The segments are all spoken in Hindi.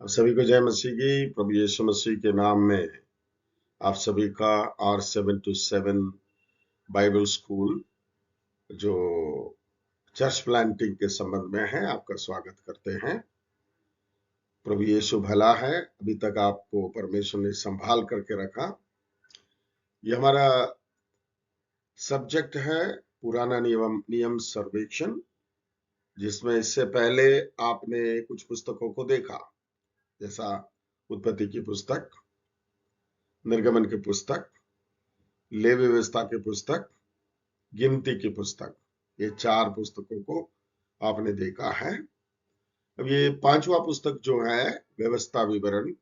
आप सभी को जय मसीह की। प्रभु यीशु मसीह के नाम में आप सभी का R727 बाइबल स्कूल जो चर्च प्लांटिंग के संबंध में है आपका स्वागत करते हैं। प्रभु यीशु भला है। अभी तक आपको परमेश्वर ने संभाल करके रखा। ये हमारा सब्जेक्ट है पुराना नियम सर्वेक्षण, जिसमें इससे पहले आपने कुछ पुस्तकों को देखा, जैसा उत्पत्ति की पुस्तक, निर्गमन की पुस्तक, लेवी व्यवस्था की पुस्तक, गिनती की पुस्तक। ये 4 पुस्तकों को आपने देखा है। अब ये 5वां पुस्तक जो है व्यवस्था विवरण,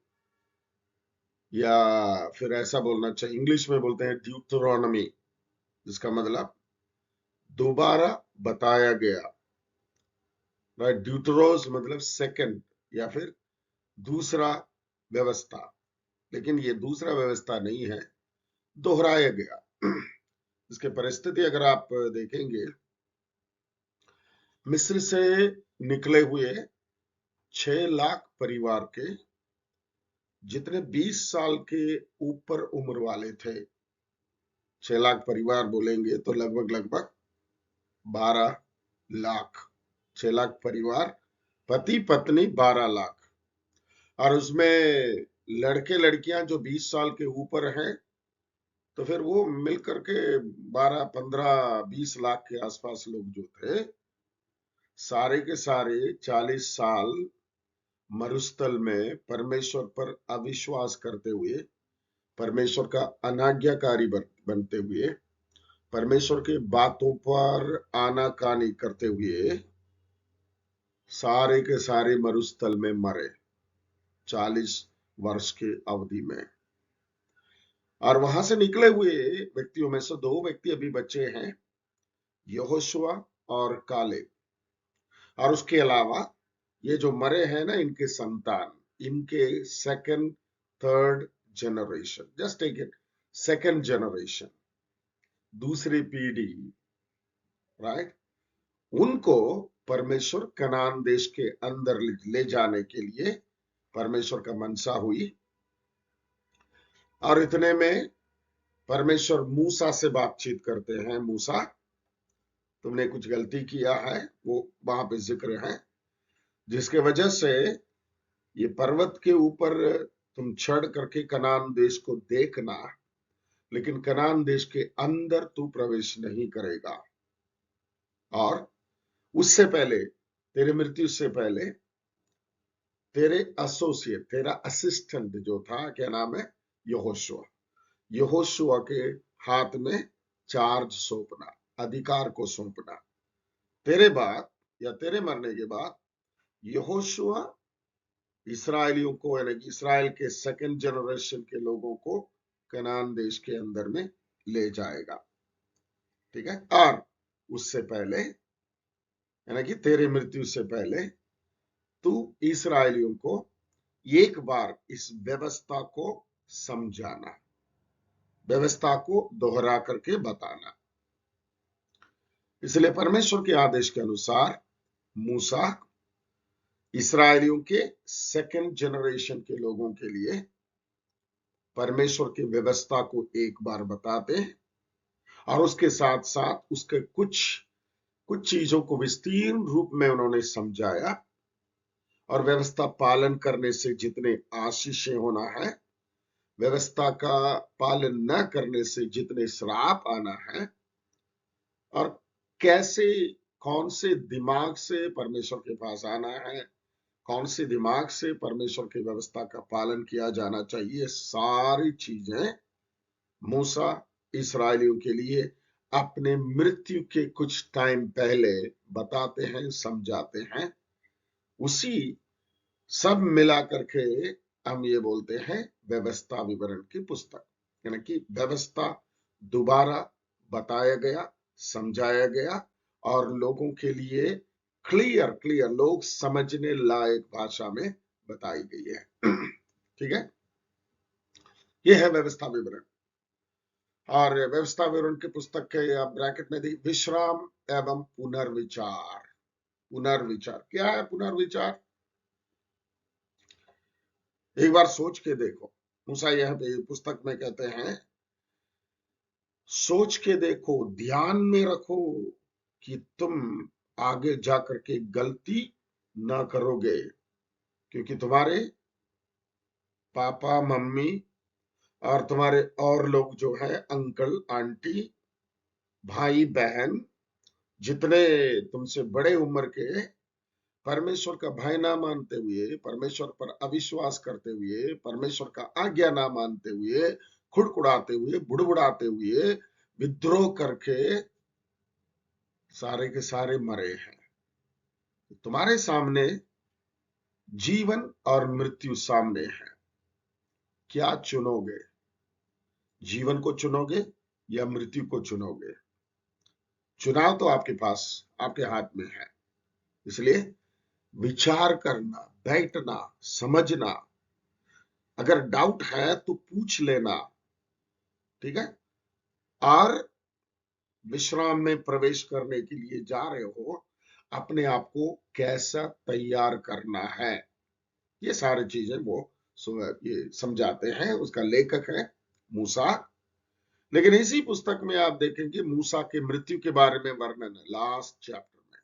या फिर ऐसा बोलना चाहिए, इंग्लिश में बोलते हैं ड्यूटरोनॉमी, जिसका मतलब दोबारा बताया गया। राइट, ड्यूटरोस मतलब सेकंड या फिर दूसरा व्यवस्था, लेकिन ये दूसरा व्यवस्था नहीं है, दोहराया गया। इसके परिस्थिति अगर आप देखेंगे, मिस्र से निकले हुए 6 लाख परिवार के जितने 20 साल के ऊपर उम्र वाले थे, 6 लाख परिवार बोलेंगे तो लगभग 12 लाख। 6 लाख परिवार, पति पत्नी 12 लाख, और उसमें लड़के लड़कियां जो 20 साल के ऊपर हैं, तो फिर वो मिलकर के 12, 15, 20 लाख के आसपास लोग जो थे, सारे के सारे 40 साल मरुस्थल में परमेश्वर पर अविश्वास करते हुए, परमेश्वर का अनाज्ञाकारी बनते हुए, परमेश्वर के बातों पर आनाकानी करते हुए, सारे के सारे मरुस्थल में मरे 40 वर्ष के अवधि में। और वहां से निकले हुए व्यक्तियों में से 2 व्यक्ति अभी बचे हैं, यहोशुआ और कालेब। और उसके अलावा ये जो मरे हैं ना, इनके संतान, इनके second third generation, just take it, second generation, दूसरी पीढ़ी, राइट, उनको परमेश्वर कनान देश के अंदर ले जाने के लिए परमेश्वर का मनसा हुई। और इतने में परमेश्वर मूसा से बातचीत करते हैं, मूसा तुमने कुछ गलती किया है, वो वहां पे जिक्र है, जिसके वजह से ये पर्वत के ऊपर तुम चढ़ करके कनान देश को देखना, लेकिन कनान देश के अंदर तू प्रवेश नहीं करेगा। और उससे पहले, तेरे मृत्यु से पहले, तेरे एसोसिएट, तेरा असिस्टेंट जो था, क्या नाम है, यहोशुआ, यहोशुआ के हाथ में चार्ज सौंपना, अधिकार को सौंपना। तेरे बाद या तेरे मरने के बाद यहोशुआ इसराइलियों को, यानी कि इसराइल के सेकंड जनरेशन के लोगों को कनान देश के अंदर में ले जाएगा। ठीक है। और उससे पहले, यानी कि तेरे मृत्यु से पहले, तू इसराइलियों को एक बार इस व्यवस्था को समझाना, व्यवस्था को दोहरा करके बताना। इसलिए परमेश्वर के आदेश के अनुसार मूसा इसराइलियों के सेकंड जनरेशन के लोगों के लिए परमेश्वर की व्यवस्था को एक बार बताते हैं, और उसके साथ साथ उसके कुछ चीजों को विस्तीर्ण रूप में उन्होंने समझाया। और व्यवस्था पालन करने से जितने आशीषें होना है, व्यवस्था का पालन न करने से जितने श्राप आना है, और कैसे, कौन से दिमाग से परमेश्वर के पास आना है, कौन से दिमाग से परमेश्वर की व्यवस्था का पालन किया जाना चाहिए, सारी चीजें मूसा इसराइलियों के लिए अपने मृत्यु के कुछ टाइम पहले बताते हैं, समझाते हैं। उसी सब मिला करके हम ये बोलते हैं व्यवस्था विवरण की पुस्तक, यानी कि व्यवस्था दोबारा बताया गया, समझाया गया, और लोगों के लिए क्लियर लोग समझने लायक भाषा में बताई गई है। ठीक है, ये है व्यवस्था विवरण। और व्यवस्था विवरण की पुस्तक के आप ब्रैकेट में देखिए, विश्राम एवं पुनर्विचार। पुनर्विचार क्या है? पुनर्विचार एक बार सोच के देखो। मूसा यहाँ पे पुस्तक में कहते हैं, सोच के देखो, ध्यान में रखो कि तुम आगे जाकर के गलती ना करोगे, क्योंकि तुम्हारे पापा मम्मी और तुम्हारे और लोग जो है, अंकल आंटी भाई बहन, जितने तुमसे बड़े उम्र के, परमेश्वर का भय ना मानते हुए, परमेश्वर पर अविश्वास करते हुए, परमेश्वर का आज्ञा ना मानते हुए, खुड़कुड़ाते हुए, बुड़बुड़ाते हुए, विद्रोह करके सारे के सारे मरे हैं। तुम्हारे सामने जीवन और मृत्यु सामने है, क्या चुनोगे? जीवन को चुनोगे या मृत्यु को चुनोगे? चुनाव तो आपके पास, आपके हाथ में है। इसलिए विचार करना, बैठना, समझना, अगर डाउट है तो पूछ लेना, ठीक है? और विश्राम में प्रवेश करने के लिए जा रहे हो, अपने आप को कैसा तैयार करना है, ये सारी चीजें वो ये समझाते हैं। उसका लेखक है मूसा। लेकिन इसी पुस्तक में आप देखेंगे मूसा के मृत्यु के बारे में वर्णन है लास्ट चैप्टर में।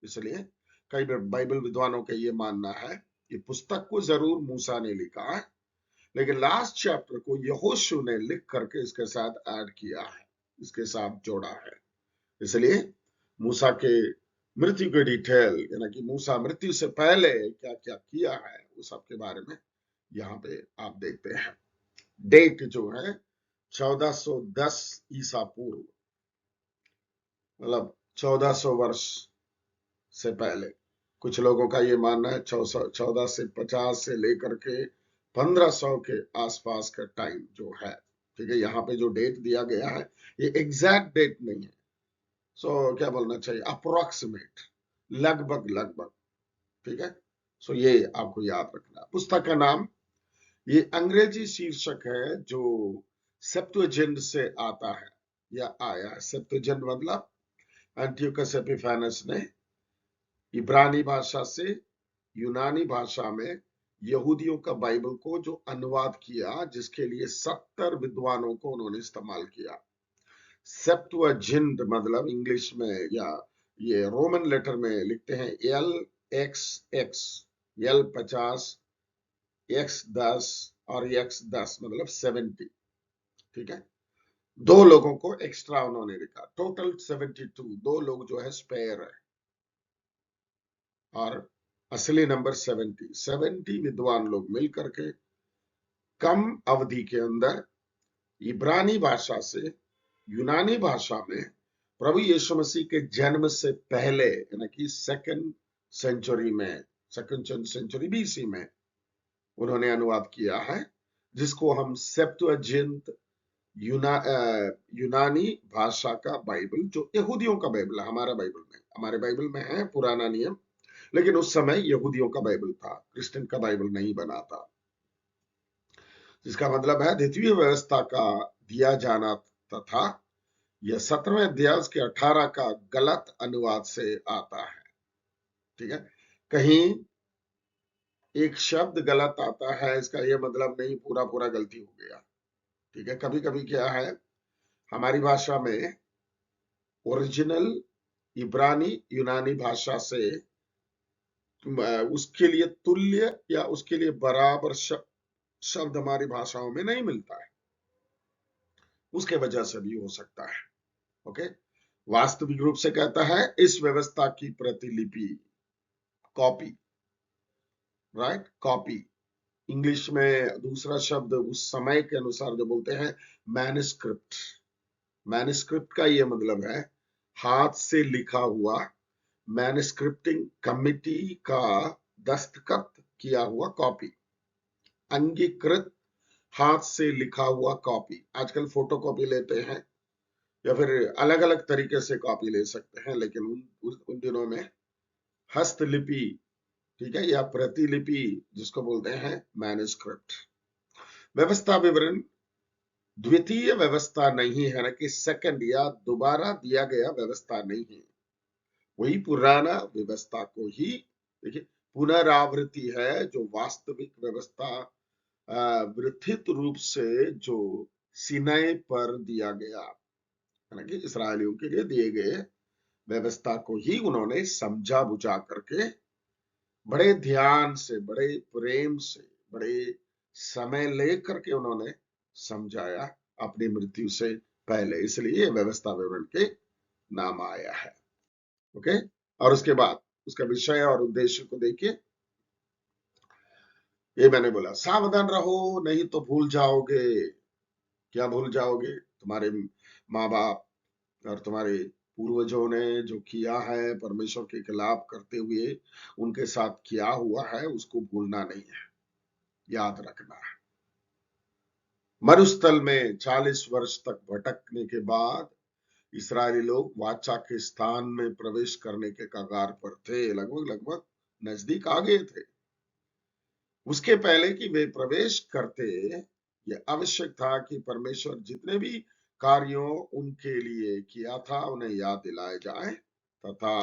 इसलिए कई बाइबल विद्वानों का ये मानना है कि पुस्तक को जरूर मूसा ने लिखा है, लेकिन लास्ट चैप्टर को यहोशू ने लिख करके इसके साथ ऐड किया है, इसके साथ जोड़ा है। इसलिए मूसा के मृत्यु के डिटेल, यानी कि मूसा मृत्यु से पहले क्या क्या किया है, उस सब के बारे में यहाँ पे आप देखते हैं। डेट जो है 1410 ईसा पूर्व, मतलब 1400 वर्ष से पहले। कुछ लोगों का ये मानना है 14 से 50 से लेकर के 1500 के आसपास का टाइम जो है, ठीक है? यहाँ पे जो डेट दिया गया है ये एग्जैक्ट डेट नहीं है, सो क्या बोलना चाहिए, अप्रोक्सीमेट, लगभग लगभग, ठीक है? सो ये आपको याद रखना। पुस्तक का नाम, ये अंग्रेजी शीर्षक है जो सेप्टुअजिंट से आता है या आया है। सेप्टुअजिंट मतलब एंटियोकस एपिफेनस ने इब्रानी भाषा से यूनानी भाषा में यहूदियों का बाइबल को जो अनुवाद किया, जिसके लिए 70 विद्वानों को उन्होंने इस्तेमाल किया। सेप्टुअजिंट मतलब इंग्लिश में या ये रोमन लेटर में लिखते हैं LXX, L 50, X 10 और X 10 मतलब 70, ठीक है? 2 लोगों को एक्स्ट्रा उन्होंने लिखा, टोटल 72, 2 लोग जो है स्पेयर है, और असली नंबर 70 विद्वान लोग मिलकर के कम अवधि के अंदर इब्रानी भाषा से यूनानी भाषा में प्रभु यीशु मसीह के जन्म से पहले, यानी कि सेकंड सेंचुरी BC में उन्होंने अनुवाद किया है, जिसको हम सेप्टुअजिंट यूनानी भाषा का बाइबल, जो यहूदियों का बाइबल है। हमारे बाइबल में है पुराना नियम, लेकिन उस समय यहूदियों का बाइबल था, क्रिश्चियन का बाइबल नहीं बना था। जिसका मतलब है द्वितीय व्यवस्था का दिया जाना तथा यह 17वें अध्याय के 18 का गलत अनुवाद से आता है, ठीक है? कहीं एक शब्द गलत आता है, इसका यह मतलब नहीं पूरा पूरा गलती हो गया, ठीक है? कभी कभी क्या है, हमारी भाषा में ओरिजिनल इब्रानी यूनानी भाषा से उसके लिए तुल्य या उसके लिए बराबर शब्द हमारी भाषाओं में नहीं मिलता है, उसके वजह से भी हो सकता है। ओके, वास्तविक रूप से कहता है इस व्यवस्था की प्रतिलिपि, कॉपी, राइट? कॉपी इंग्लिश में दूसरा शब्द उस समय के अनुसार जो बोलते हैं मैन्युस्क्रिप्ट। मैन्युस्क्रिप्ट का ये मतलब है हाथ से लिखा हुआ, मैन्युस्क्रिप्टिंग कमिटी का दस्तखत किया हुआ कॉपी, अंगीकृत हाथ से लिखा हुआ कॉपी। आजकल फोटो कॉपी लेते हैं या फिर अलग अलग तरीके से कॉपी ले सकते हैं, लेकिन उन दिनों में हस्तलिपि, ठीक है, या प्रतिलिपि जिसको बोलते हैं मैन्युस्क्रिप्ट। व्यवस्था विवरण द्वितीय व्यवस्था नहीं है, ना कि सेकंड या दोबारा दिया गया व्यवस्था नहीं है, वही पुराना व्यवस्था को ही, देखिए, पुनरावृत्ति है जो वास्तविक व्यवस्था विस्तृत रूप से जो सीनाई पर दिया गया, हालांकि इसराइलियों के लिए दिए गए व्यवस्था को ही उन्होंने समझा बुझा करके बड़े ध्यान से, बड़े प्रेम से, बड़े समय लेकर के उन्होंने समझाया अपनी मृत्यु से पहले, इसलिए व्यवस्था विवरण के नाम आया है। ओके, और उसके बाद उसका विषय और उद्देश्य को देखिए। ये मैंने बोला सावधान रहो नहीं तो भूल जाओगे। क्या भूल जाओगे? तुम्हारे माँ बाप और तुम्हारे पूर्वजों ने जो किया है, परमेश्वर के खिलाफ करते हुए उनके साथ किया हुआ है, उसको भूलना नहीं है, याद रखना है। मरुस्थल में 40 वर्ष तक भटकने के बाद इस्राएली लोग वाचा के स्थान में प्रवेश करने के कगार पर थे, लगभग लगभग नजदीक आ गए थे। उसके पहले कि वे प्रवेश करते, यह आवश्यक था कि परमेश्वर जितने भी कार्यों उनके लिए किया था उन्हें याद दिलाए जाए, तथा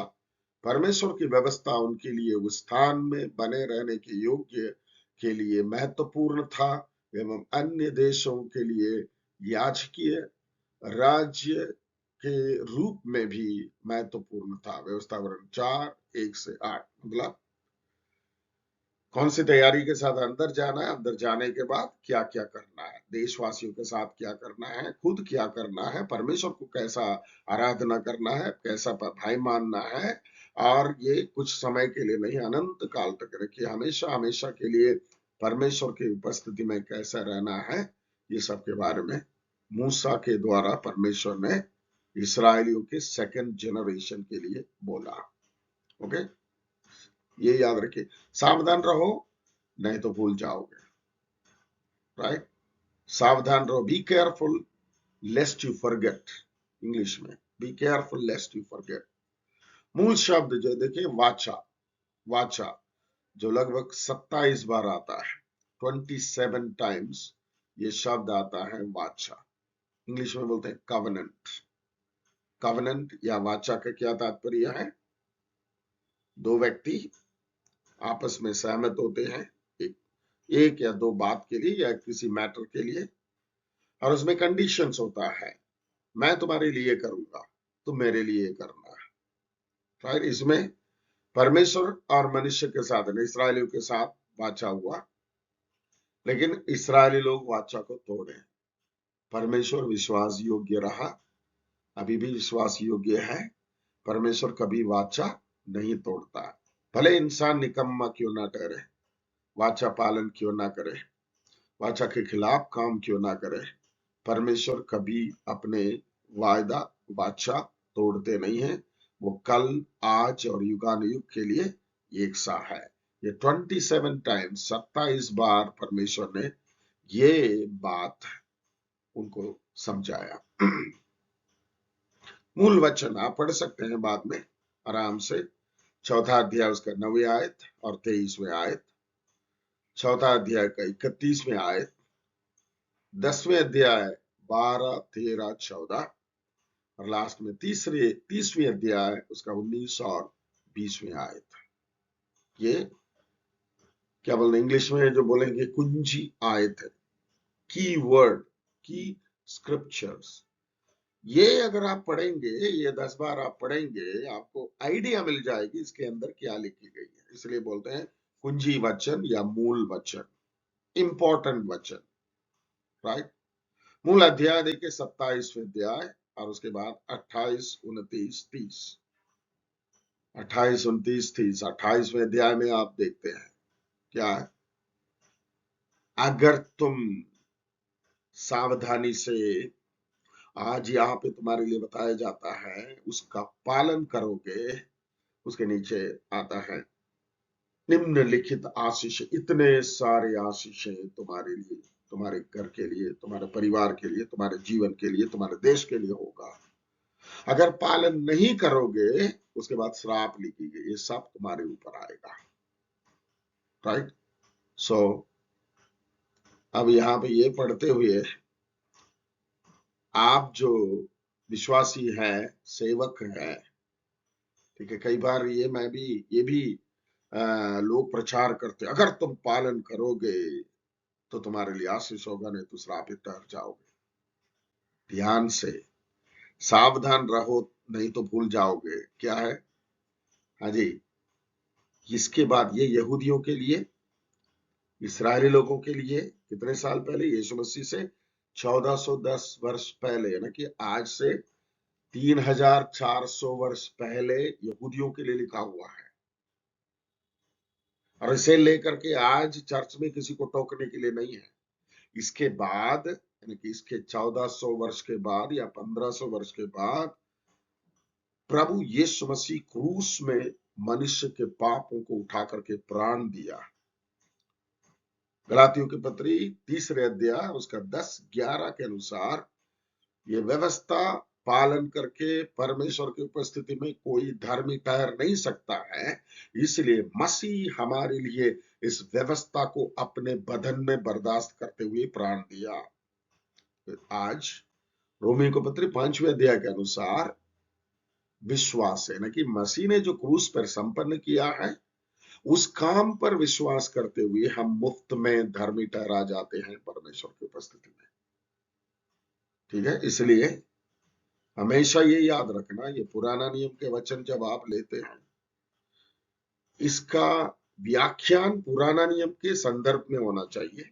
परमेश्वर की व्यवस्था उनके लिए उस स्थान में बने रहने के योग्य के लिए महत्वपूर्ण था एवं अन्य देशों के लिए याजकीय राज्य के रूप में भी महत्वपूर्ण था। व्यवस्था वर्णन 4:1-8, मतलब कौन सी तैयारी के साथ अंदर जाना है, अंदर जाने के बाद क्या क्या करना है, देशवासियों के साथ क्या करना है, खुद क्या करना है, परमेश्वर को कैसा आराधना करना है, कैसा भाई मानना है, और ये कुछ समय के लिए नहीं, अनंत काल तक रखिए, हमेशा हमेशा के लिए परमेश्वर की उपस्थिति में कैसा रहना है, ये सब के बारे में मूसा के द्वारा परमेश्वर ने इसराइलियों के सेकंड जनरेशन के लिए बोला। ओके, ये याद रखिए, सावधान रहो नहीं तो भूल जाओगे। राइट, सावधान रहो, be careful lest you forget, English में be careful lest you forget. मूल शब्द जो देखिए वाचा, वाचा जो लगभग 27 बार आता है, 27 टाइम्स ये शब्द आता है वाचा। इंग्लिश में बोलते हैं कवनेंट। कवनेंट या वाचा का क्या तात्पर्य है? दो व्यक्ति आपस में सहमत होते हैं एक या दो बात के लिए या किसी मैटर के लिए, और उसमें कंडीशंस होता है, मैं तुम्हारे लिए करूंगा, तुम मेरे लिए करना है। राइट, इसमें परमेश्वर और मनुष्य के साथ, इसराइलियों के साथ वाचा हुआ, लेकिन इसराइली लोग वाचा को तोड़े। परमेश्वर विश्वास योग्य रहा, अभी भी विश्वास योग्य है। परमेश्वर कभी वाचा नहीं तोड़ता, भले इंसान निकम्मा क्यों ना ठहरे, वाचा पालन क्यों ना करे, वाचा के खिलाफ काम क्यों ना करे, परमेश्वर कभी अपने वायदा वाचा तोड़ते नहीं है। वो कल, आज और युगानुयुग के लिए एक सा है। ये 27 टाइम्स, 27 बार परमेश्वर ने ये बात उनको समझाया। मूल वचन आप पढ़ सकते हैं बाद में आराम से, चौथा अध्याय उसका 9वीं आयत और 23वें आयत, चौथा अध्याय का 31वें आयत, 10वें अध्याय 12, 13, 14, और लास्ट में 30वीं अध्याय उसका 19 और 20वें आयत। ये क्या बोलते इंग्लिश में जो बोलेंगे कुंजी आयत है, की वर्ड, की स्क्रिप्चर्स। ये अगर आप पढ़ेंगे, ये 10 बार आप पढ़ेंगे, आपको आइडिया मिल जाएगी इसके अंदर क्या लिखी गई है। इसलिए बोलते हैं कुंजी वचन या मूल वचन, इंपॉर्टेंट वचन। राइट, मूल अध्याय देखिए 27वें अध्याय, और उसके बाद 28, 29, 30, 28, 29, 30। 28वें अध्याय में आप देखते हैं क्या है, अगर तुम सावधानी से, आज यहाँ पे तुम्हारे लिए बताया जाता है, उसका पालन करोगे, उसके नीचे आता है निम्नलिखित आशीष, इतने सारे आशीषें तुम्हारे लिए, तुम्हारे घर के लिए, तुम्हारे परिवार के लिए, तुम्हारे जीवन के लिए, तुम्हारे देश के लिए होगा। अगर पालन नहीं करोगे, उसके बाद श्राप लिखी गई, ये सब तुम्हारे ऊपर आएगा। राइट, सो अब यहाँ पे ये पढ़ते हुए आप जो विश्वासी है, सेवक है, ठीक है, कई बार ये भी लोग प्रचार करते, अगर तुम पालन करोगे तो तुम्हारे लिए आशीष होगा, नहीं तो श्रापित ठहर जाओगे। ध्यान से सावधान रहो, नहीं तो भूल जाओगे। क्या है? हाँ जी, इसके बाद ये यहूदियों के लिए, इस्राएली लोगों के लिए कितने साल पहले? यीशु मसीह से 1410 वर्ष पहले, यानी कि आज से 3400 वर्ष पहले यहूदियों के लिए लिखा हुआ है। और इसे लेकर के आज चर्च में किसी को टोकने के लिए नहीं है। इसके बाद, यानी कि इसके 1400 वर्ष के बाद या 1500 वर्ष के बाद प्रभु यीशु मसीह क्रूस में मनुष्य के पापों को उठा करके प्राण दिया। गलातियों की पत्री 3 अध्याय उसका 10-11 के अनुसार ये व्यवस्था पालन करके परमेश्वर की उपस्थिति में कोई धर्मी ठहर नहीं सकता है, इसलिए मसीह हमारे लिए इस व्यवस्था को अपने बदन में बर्दाश्त करते हुए प्राण दिया। आज रोमी को पत्री 5वें अध्याय के अनुसार विश्वास है ना कि मसीह ने जो क्रूस पर संपन्न किया है, उस काम पर विश्वास करते हुए हम मुफ्त में धर्मी ठहरा जाते हैं परमेश्वर की उपस्थिति में। ठीक है, इसलिए हमेशा ये याद रखना, ये पुराना नियम के वचन जब आप लेते हैं, इसका व्याख्यान पुराना नियम के संदर्भ में होना चाहिए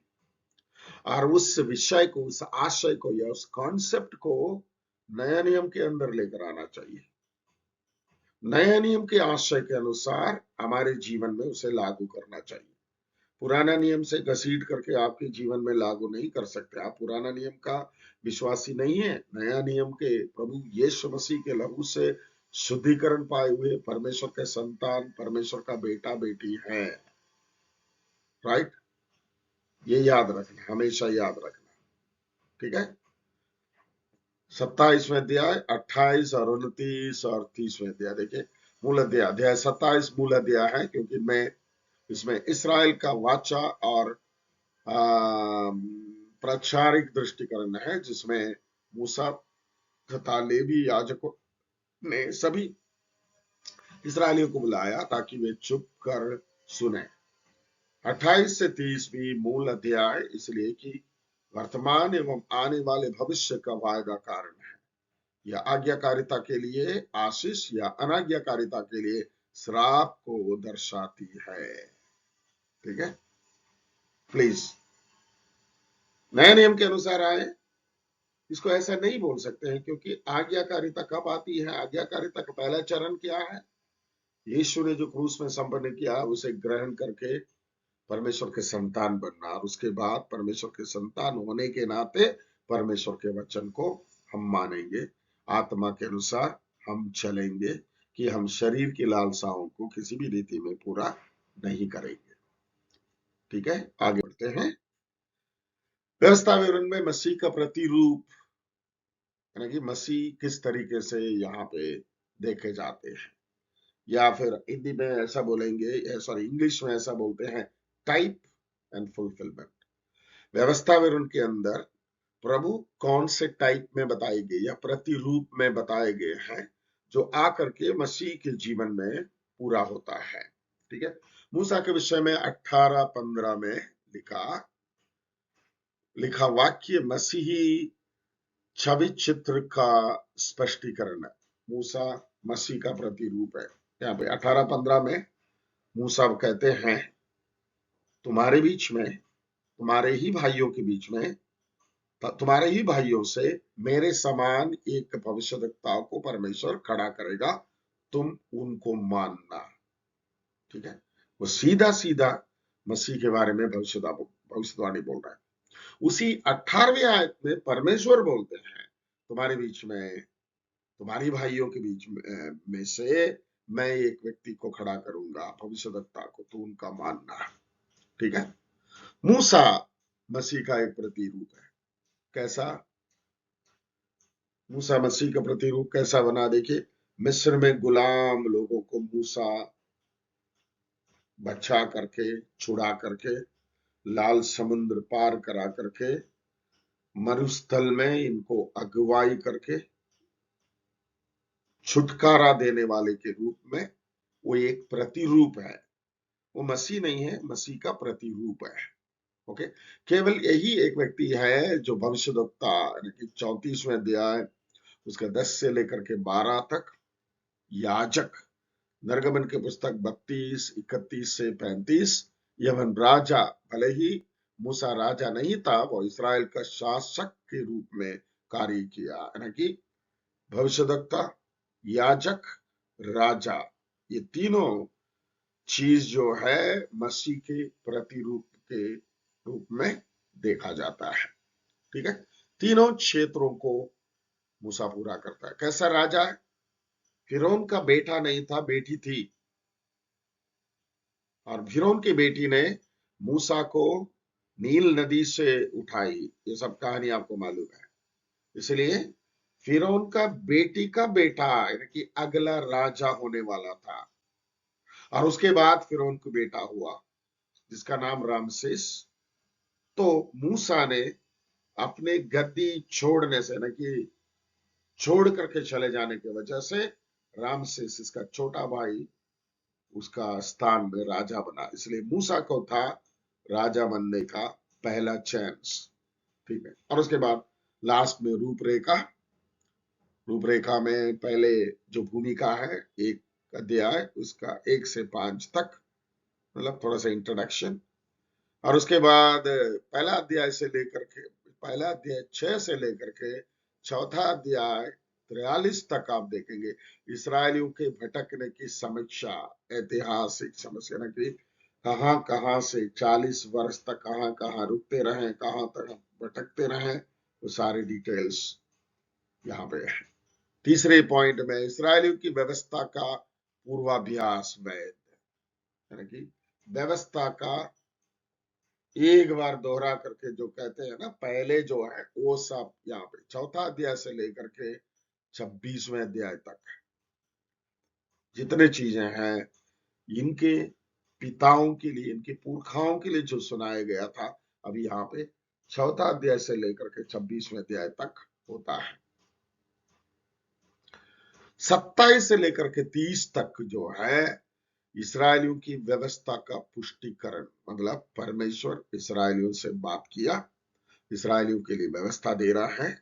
और उस विषय को, उस आशय को या उस कॉन्सेप्ट को नया नियम के अंदर लेकर आना चाहिए। नया नियम के आशय के अनुसार हमारे जीवन में उसे लागू करना चाहिए। पुराना नियम से घसीट करके आपके जीवन में लागू नहीं कर सकते। आप पुराना नियम का विश्वासी नहीं है। नया नियम के प्रभु यीशु मसीह के लहू से शुद्धिकरण पाए हुए परमेश्वर के संतान, परमेश्वर का बेटा बेटी है। राइट, ये याद रखना, हमेशा याद रखना। ठीक है, 27वें अध्याय 28 और 29 और 30वें अध्याय देखिए। मूल अध्याय 27 मूल अध्याय है, क्योंकि मैं इसमें इसराइल का वाचा और प्रचारिक दृष्टिकरण है, जिसमें मूसा तथा लेवी याजकों ने सभी इस्राएलियों को बुलाया ताकि वे चुप कर सुने। 28 से 30 भी मूल अध्याय इसलिए कि वर्तमान एवं आने वाले भविष्य का वायदा कारण है। यह आज्ञाकारिता के लिए आशीष या अनाज्ञाकारिता के लिए श्राप को दर्शाती है। ठीक है, प्लीज नए नियम के अनुसार आए, इसको ऐसा नहीं बोल सकते हैं, क्योंकि आज्ञाकारिता कब आती है? आज्ञाकारिता का पहला चरण क्या है? यीशु ने जो क्रूस में संपन्न किया उसे ग्रहण करके परमेश्वर के संतान बनना, और उसके बाद परमेश्वर के संतान होने के नाते परमेश्वर के वचन को हम मानेंगे, आत्मा के अनुसार हम चलेंगे कि हम शरीर की लालसाओं को किसी भी रीति में पूरा नहीं करेंगे। ठीक है, आगे बढ़ते हैं। व्यवस्था विवरण में मसीह का प्रतिरूप, यानी कि मसीह किस तरीके से यहाँ पे देखे जाते हैं, या फिर हिंदी में ऐसा बोलेंगे, सॉरी इंग्लिश में ऐसा बोलते हैं, टाइप एंड फुलफिलमेंट। व्यवस्था विवरण के अंदर प्रभु कौन से टाइप में बताए गए या प्रतिरूप में बताए गए हैं, जो आकर के मसीह के जीवन में पूरा होता है। ठीक है, मूसा के विषय में 18:15 में लिखा वाक्य मसीही छवि चित्र का स्पष्टीकरण है। मूसा मसीह का प्रतिरूप है। यहाँ पे 18:15 में मूसा कहते हैं, तुम्हारे बीच में, तुम्हारे ही भाइयों के बीच में, तुम्हारे ही भाइयों से मेरे समान एक भविष्यद्वक्ता को परमेश्वर खड़ा करेगा, तुम उनको मानना। ठीक है, वो सीधा सीधा मसीह के बारे में भविष्यवाणी बोल रहा है। उसी 18वीं आयत में परमेश्वर बोलते हैं, तुम्हारे बीच में, तुम्हारी भाइयों के बीच में से मैं एक व्यक्ति को खड़ा करूंगा, भविष्यद्वक्ता को, तो उनका मानना। ठीक है, मूसा मसीह का एक प्रतिरूप है। कैसा? मूसा मसीह का प्रतिरूप कैसा बना? देखिए, मिस्र में गुलाम लोगों को मूसा बचा करके, छुड़ा करके, लाल समुद्र पार करा करके, मरुस्थल में इनको अगुवाई करके छुटकारा देने वाले के रूप में वो एक प्रतिरूप है। वो मसीह नहीं है, मसीह का प्रतिरूप है। ओके, केवल यही एक व्यक्ति है जो भविष्यद्वक्ता यानी कि 34वें अध्याय उसका 10 से लेकर के 12 तक, याजक निर्गमन के पुस्तक 32 31 से 35, यमन राजा, भले ही मूसा राजा नहीं था, वो इसराइल का शासक के रूप में कार्य किया, यानी कि भविष्यद्वक्ता, याजक, राजा, ये तीनों चीज जो है मसीह के प्रतिरूप के रूप में देखा जाता है। ठीक है, तीनों क्षेत्रों को मूसा पूरा करता है। कैसा राजा है? फिरौन का बेटा नहीं था, बेटी थी, और फिरौन की बेटी ने मूसा को नील नदी से उठाई। ये सब कहानी आपको मालूम है। इसलिए फिरौन का बेटी का बेटा यानी कि अगला राजा होने वाला था, और उसके बाद फिरौन को बेटा हुआ जिसका नाम रामसेस। तो मूसा ने अपने गद्दी छोड़ने से न कि छोड़ करके चले जाने की वजह से रामसेस इसका छोटा भाई उसका स्थान में राजा बना, इसलिए मूसा को था राजा बनने का पहला चांस। ठीक है, और उसके बाद लास्ट में रूपरेखा। रूपरेखा में पहले जो भूमिका है एक अध्याय उसका 1 से 5 तक, मतलब थोड़ा सा इंट्रोडक्शन, और उसके बाद पहला अध्याय 6 से लेकर के चौथा अध्याय 43 तक आप देखेंगे इसराइलियों के भटकने की समीक्षा, ऐतिहासिक समस्या न कि कहां कहां से 40 वर्ष तक कहां कहां रुकते रहे, कहां तक भटकते रहे, वो सारी डिटेल्स यहाँ पे है। तीसरे पॉइंट में इसराइलियों की व्यवस्था का पूर्वाभ्यास, वैध यानी कि व्यवस्था का एक बार दोहरा करके जो कहते हैं ना, पहले जो है वो सब यहाँ पे चौथा अध्याय से लेकर के 26वें अध्याय तक जितने चीजें हैं इनके पिताओं के लिए, इनके पुरखाओं के लिए जो सुनाया गया था, अभी यहाँ पे चौथा अध्याय से लेकर के 26वें अध्याय तक होता है। 27 से लेकर के 30 तक जो है इसराइलियों की व्यवस्था का पुष्टिकरण, मतलब परमेश्वर इसराइलियों से बात किया, इसराइलियों के लिए व्यवस्था दे रहा है।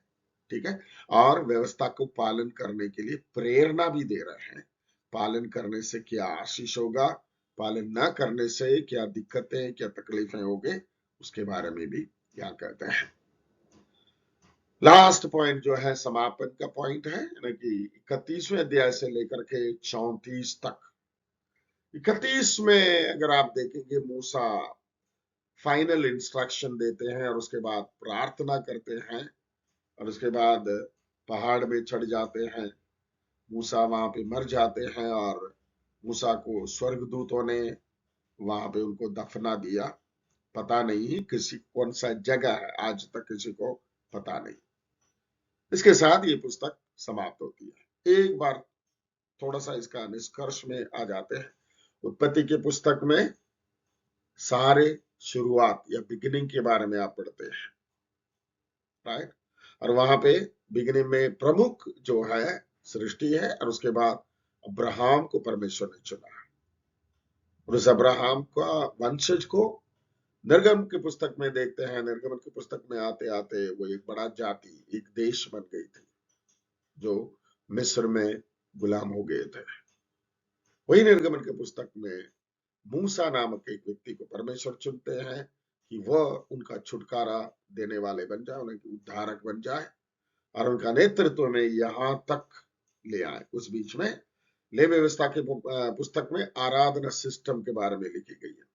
ठीक है, और व्यवस्था को पालन करने के लिए प्रेरणा भी दे रहे हैं। पालन करने से क्या आशीष होगा, पालन न करने से क्या दिक्कतें, क्या तकलीफें होंगे, उसके बारे में भी क्या कहते हैं। लास्ट पॉइंट जो है समापन का पॉइंट है ना कि 31वें अध्याय से लेकर के 34 तक। 31 में अगर आप देखेंगे मूसा फाइनल इंस्ट्रक्शन देते हैं और उसके बाद प्रार्थना करते हैं, और उसके बाद पहाड़ में चढ़ जाते हैं, मूसा वहां पे मर जाते हैं, और मूसा को स्वर्गदूतों ने वहां पे उनको दफना दिया। पता नहीं किसी कौन सा जगह है, आज तक किसी को पता नहीं। इसके साथ ये पुस्तक समाप्त होती है। एक बार थोड़ा सा इसका निष्कर्ष में आ जाते हैं। उत्पत्ति की पुस्तक में सारे शुरुआत या बिगिनिंग के बारे में आप पढ़ते हैं, राइट, और वहां पे बिगिनिंग में प्रमुख जो है सृष्टि है, और उसके बाद अब्राहम को परमेश्वर ने चुना, और उस अब्राहम का वंशज को निर्गम की पुस्तक में देखते हैं। निर्गमन की पुस्तक में आते आते वो एक बड़ा जाति, एक देश बन गई थी जो मिस्र में गुलाम हो गए थे। वही निर्गमन की पुस्तक में मूसा नामक एक व्यक्ति को परमेश्वर चुनते हैं कि वह उनका छुटकारा देने वाले बन जाए, उनके उद्धारक बन जाए, और उनका नेतृत्व में यहाँ तक ले आए। उस बीच में लेवी व्यवस्था के पुस्तक में आराधना सिस्टम के बारे में लिखी गई है।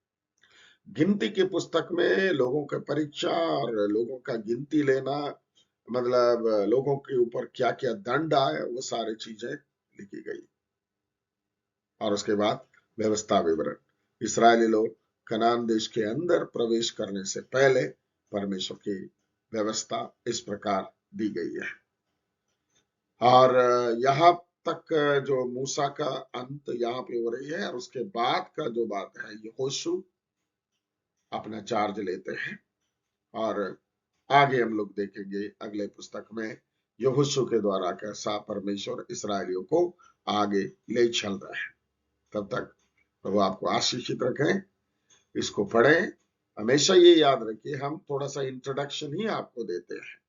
गिनती की पुस्तक में लोगों का परीक्षा और लोगों का गिनती लेना, मतलब लोगों के ऊपर क्या क्या दंड आए, वो सारी चीजें लिखी गई। और उसके बाद व्यवस्था विवरण, इसराइली लोग कनान देश के अंदर प्रवेश करने से पहले परमेश्वर की व्यवस्था इस प्रकार दी गई है। और यहाँ तक जो मूसा का अंत यहाँ पे हो रही है, और उसके बाद का जो बात है यहोशू अपना चार्ज लेते हैं, और आगे हम लोग देखेंगे अगले पुस्तक में यहोशू के द्वारा कैसा परमेश्वर इसराइलियों को आगे ले चल रहा है। तब तक प्रभु आपको आशीषित रखें। इसको पढ़ें, हमेशा ये याद रखिए, हम थोड़ा सा इंट्रोडक्शन ही आपको देते हैं,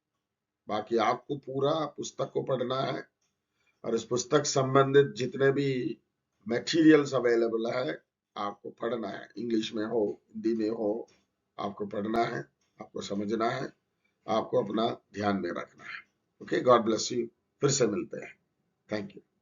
बाकी आपको पूरा पुस्तक को पढ़ना है और इस पुस्तक संबंधित जितने भी मटेरियल्स अवेलेबल है आपको पढ़ना है, इंग्लिश में हो हिंदी में हो, आपको पढ़ना है, आपको समझना है, आपको अपना ध्यान में रखना है। Okay, God bless you. फिर से मिलते हैं। Thank you.